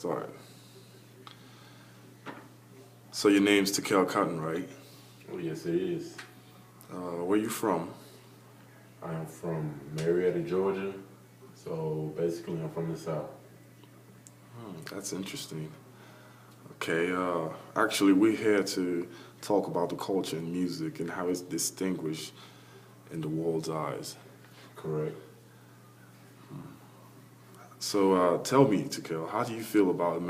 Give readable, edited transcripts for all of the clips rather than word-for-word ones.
start. So your name's Takel Cotton, right? Oh, yes, it is. Where you from? I'm from Marietta, Georgia. So basically, I'm from the South. That's interesting. Okay, actually, we're here to talk about the culture and music and how it's distinguished in the world's eyes. Correct. So tell me, Takel, how do you feel about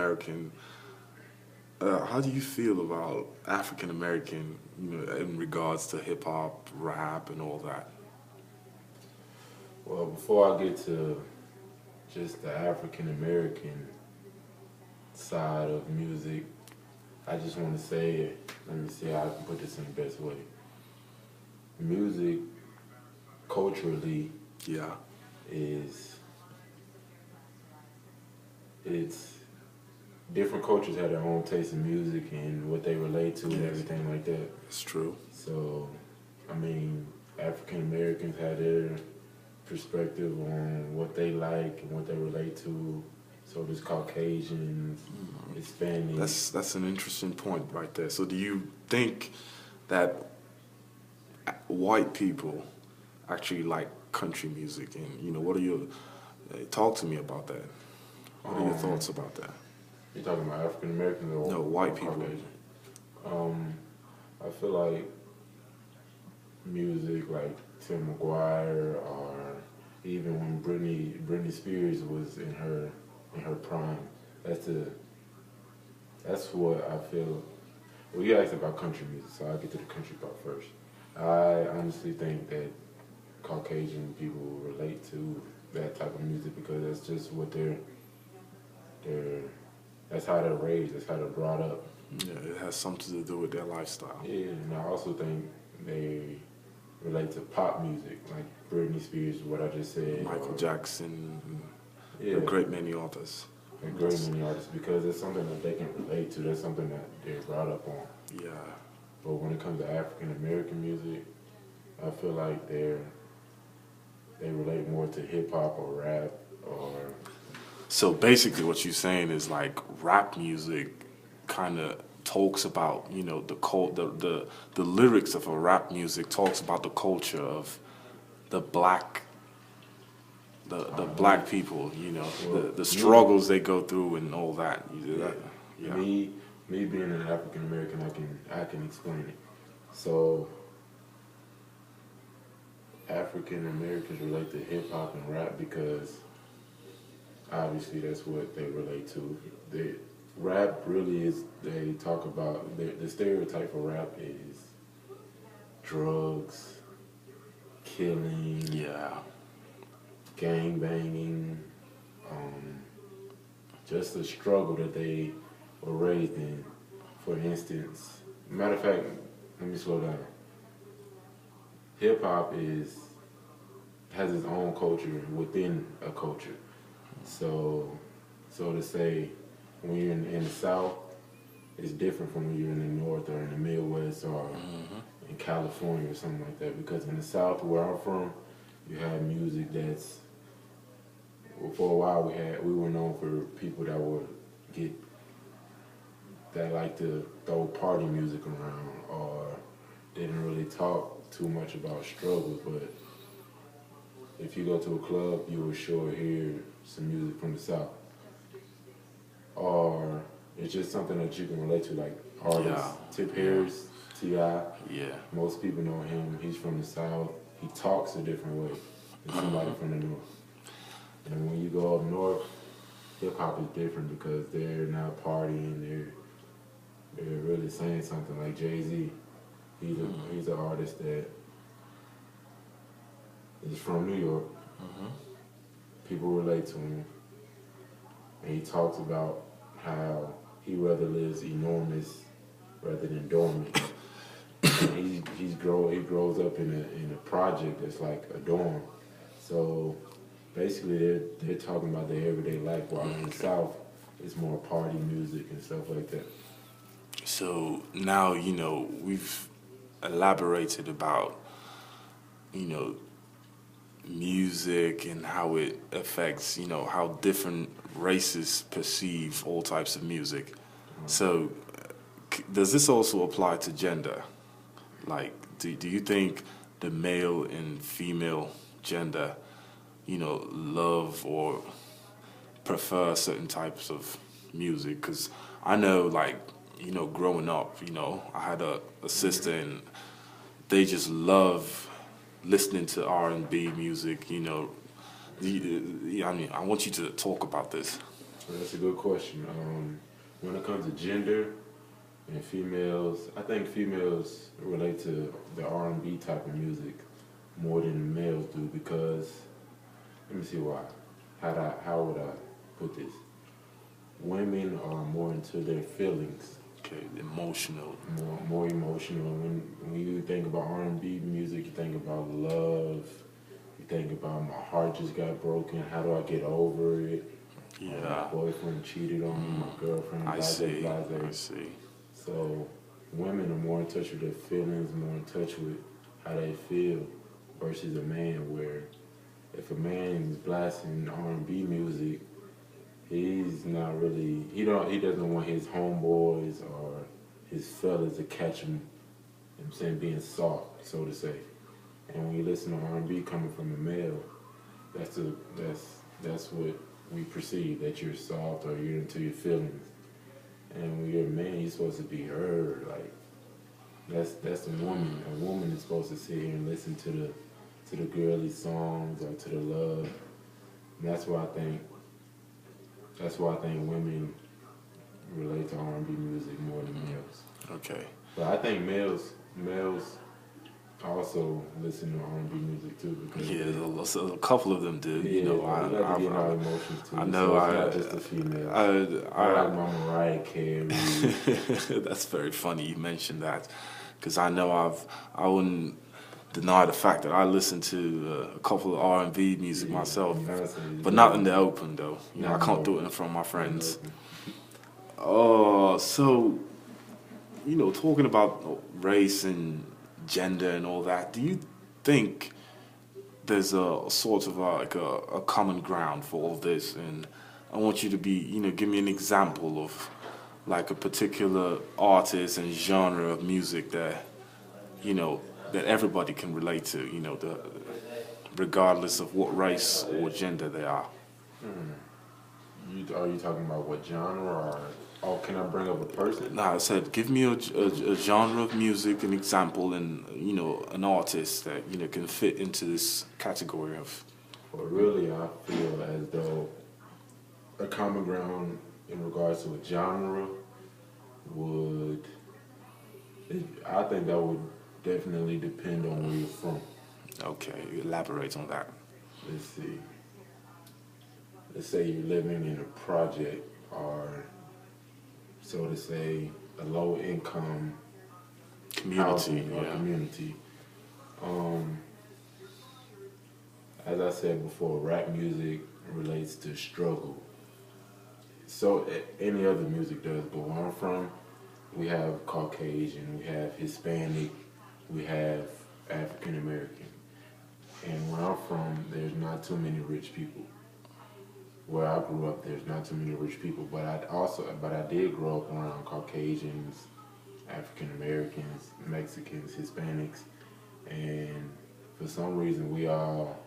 how do you feel about African American, in regards to hip hop, rap, and all that? Well, before I get to just the African American side of music, I just want to say, let me see how I can put this in the best way. Music, culturally, Yeah, is it's different cultures have their own taste in music and what they relate to and yes, everything like that. it's true. So, I mean, African Americans have their perspective on what they like and what they relate to. So there's Caucasians, Hispanics. That's an interesting point right there. So do you think that white people actually like country music? And what are your talk to me about that? What are your Um, thoughts about that? you're talking about African Americans or No, white or people. Caucasian? Um, I feel like music like Tim McGuire or even when Britney Spears was in her prime. That's the that's what I feel. Well, you asked about country music, so I'll get to the country part first. I honestly think that Caucasian people relate to that type of music because that's just what they're that's how they're raised, that's how they're brought up. Yeah, it has something to do with their lifestyle. Yeah, and I also think they relate to pop music, like Britney Spears, what I just said. Michael Or, Jackson, yeah, a great many others. a great many artists because it's something that they can relate to. That's something that they're brought up on. Yeah. But when it comes to African American music, I feel like they relate more to hip hop or rap or So basically, what you're saying is like rap music kind of talks about the lyrics of a rap music talks about the culture of the black the black people, well, the me, struggles they go through and all that. yeah, Yeah. me being an African American, I can explain it. So African Americans relate to hip hop and rap because obviously that's what they relate to. They rap really is they talk about the stereotype for rap is drugs, killing, Yeah. gang banging, just the struggle that they were raised in. For instance, matter of fact, let me slow down. Hip hop has its own culture within a culture. So to say, when you're in the South, it's different from when you're in the North or in the Midwest or in California or something like that. Because in the South, where I'm from, you have music that's well, for a while we were known for people that would get that like to throw party music around or didn't really talk too much about struggles, but if you go to a club, you will sure hear some music from the South. Or it's just something that you can relate to, like artists. Yeah. Tip Yeah. Harris, T.I. Yeah. Most people know him. He's from the South. He talks a different way than somebody from the North. And when you go up north, hip hop is different because they're not partying. They're really saying something. Like Jay-Z, he's an artist that is from New York. People relate to him, and he talks about how he rather lives enormous rather than dormant. And he grows up in a project that's like a dorm. So basically, they're talking about their everyday life, while in the South, it's more party music and stuff like that. So now, we've elaborated about, music and how it affects, how different races perceive all types of music. So, does this also apply to gender? Like, do you think the male and female gender, love or prefer certain types of music? Because I know, like, growing up, I had a sister and they just love listening to R&B music. I mean, I want you to talk about this. Well, that's a good question. When it comes to gender and females, I think females relate to the R&B type of music more than the males do because, let me see why. How would I put this? Women are more into their feelings. Okay, emotional. More emotional. When you think about R&B music, you think about love. You think about my heart just got broken. How do I get over it? Yeah. My boyfriend cheated on me. My girlfriend. I see. I blase. see. So women are more in touch with their feelings, more in touch with how they feel, versus a man where if a man is blasting R&B music, he's not really he doesn't want his homeboys or his fellas to catch him. You know what I'm saying, being soft, so to say. And when you listen to R&B coming from a male, that's what we perceive, that you're soft or you're into your feelings. And when you're a man, you're supposed to be heard. Like that's the woman. A woman is supposed to sit here and listen to the girly songs or to the love. And that's why I think women relate to R&B music more than males. Okay. But I think males also listen to R&B music too because a couple of them do. we like to get our emotions too. I know. So it's not just the females. I like my Mariah Carey. That's very funny you mentioned that, because I know I wouldn't deny the fact that I listen to a couple of R&B music myself, but not in the open though. I can't do it in front of my friends. Oh, so talking about race and gender and all that, do you think there's a sort of a common ground for all this? And I want you to give me an example of like a particular artist and genre of music that that everybody can relate to, regardless of what race or gender they are. Are you talking about what genre, or can I bring up a person? Nah, I said give me a genre of music, an example, and an artist that can fit into this category of. Well, really, I feel as though a common ground in regards to a genre I think that would definitely depend on where you're from. Okay, elaborate on that. Let's see. Let's say you're living in a project or, so to say, a low-income community or community. As I said before, rap music relates to struggle. So any other music does, but where I'm from, we have Caucasian, we have Hispanic, we have African American. And where I'm from, there's not too many rich people. Where I grew up, there's not too many rich people, but I did grow up around Caucasians, African Americans, Mexicans, Hispanics, and for some reason we all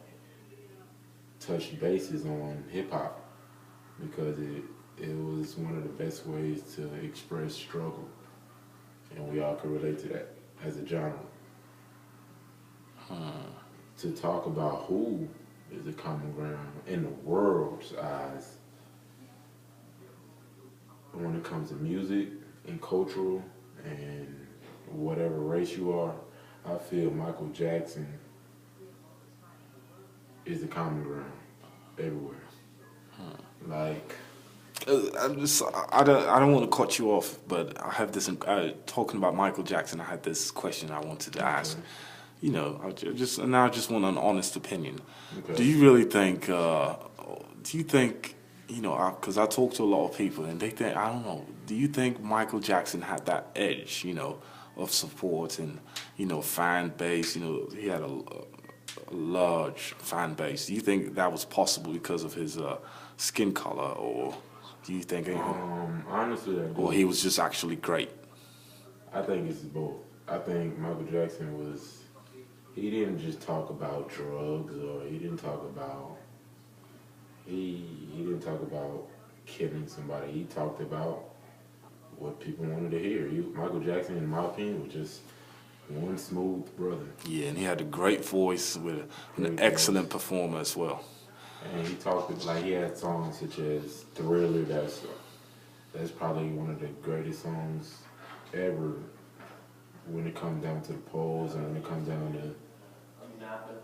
touched bases on hip hop because it was one of the best ways to express struggle, and we all could relate to that as a genre. To talk about who is a common ground in the world's eyes when it comes to music and cultural and whatever race you are, I feel Michael Jackson is the common ground everywhere. Like, I don't want to cut you off, but I have this. Talking about Michael Jackson, I had this question I wanted to ask. I just want an honest opinion. Okay. Do you really think? Because I talk to a lot of people and they think, I don't know. Do you think Michael Jackson had that edge, of support and fan base? He had large fan base. Do you think that was possible because of his skin color, or do you think anything? Honestly, I Or do. he was just actually great? I think it's both. I think Michael Jackson he didn't just talk about drugs, or he didn't talk about killing somebody. He talked about what people wanted to hear. Michael Jackson, in my opinion, was just one smooth brother. Yeah, and he had a great voice with an Great excellent voice. performer as well. And he talked like he had songs such as Thriller. That's probably one of the greatest songs ever when it comes down to the polls and when it comes down to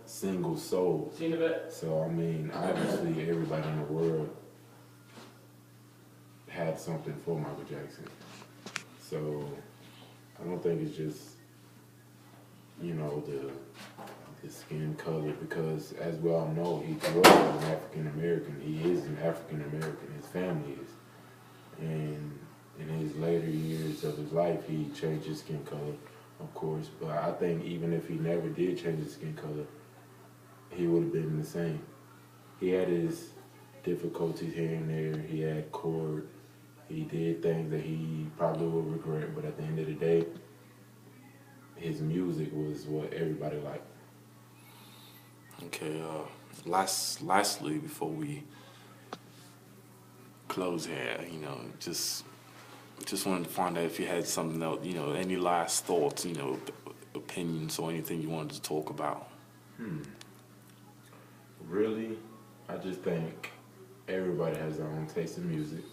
single soul. So I mean, obviously everybody in the world had something for Michael Jackson. So I don't think it's just the skin color, because as we all know, he grew up as an African American. He is an African American. His family is, and in his later years of his life, he changed his skin color, of course. But I think even if he never did change his skin color, he would have been the same. He had his difficulties here and there. He had court. He did things that he probably would regret. But at the end of the day, his music was what everybody liked. Okay. Lastly, before we close here, just wanted to find out if you had something else, any last thoughts, opinions or anything you wanted to talk about. Really, I just think everybody has their own taste in music.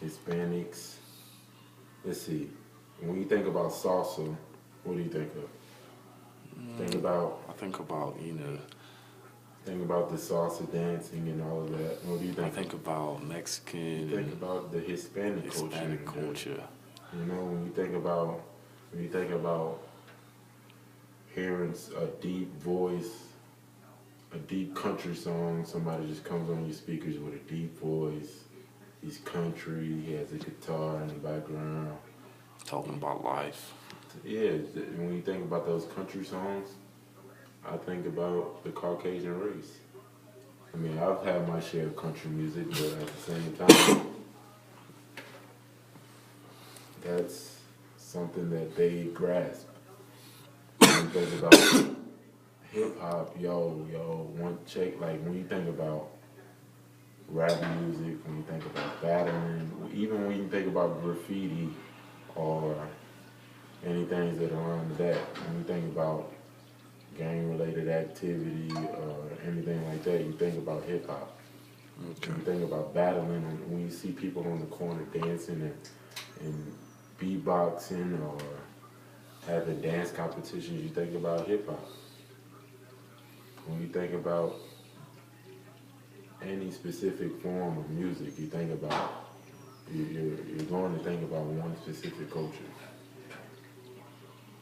Hispanics. Let's see. When you think about salsa, what do you think of? Think about I think about, the salsa dancing and all of that. What do you I think? think about Mexican Think about the Hispanic Hispanic culture. culture. When you think about hearing a deep voice, a deep country song, somebody just comes on your speakers with a deep voice. He's country, he has a guitar in the background. Talking about life. Yeah, when you think about those country songs, I think about the Caucasian race. I mean, I've had my share of country music, but at the same time, that's something that they grasp. When you think about hip hop, like when you think about rap music, when you think about battling, even when you think about graffiti or anything that are under that, when you think about gang-related activity or anything like that, you think about hip-hop. Okay. When you think about battling, and when you see people on the corner dancing and beatboxing or having dance competitions, you think about hip-hop. When you think about any specific form of music, you think about, you're going to think about one specific culture.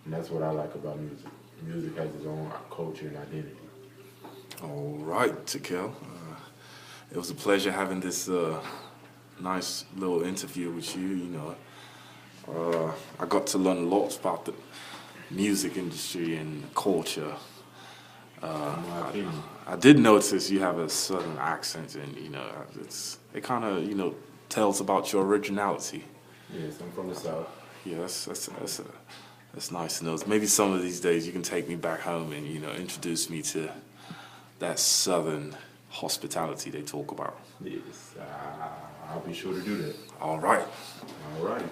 And that's what I like about music. Music has its own culture and identity. All right, Tekel. It was a pleasure having this nice little interview with you. I got to learn a lot about the music industry and culture. In my opinion. I did notice you have a southern accent, and it kind of tells about your originality. Yes, I'm from the South. Yeah, that's nice to know. Maybe some of these days you can take me back home and introduce me to that southern hospitality they talk about. Yes, I'll be sure to do that. All right. All right.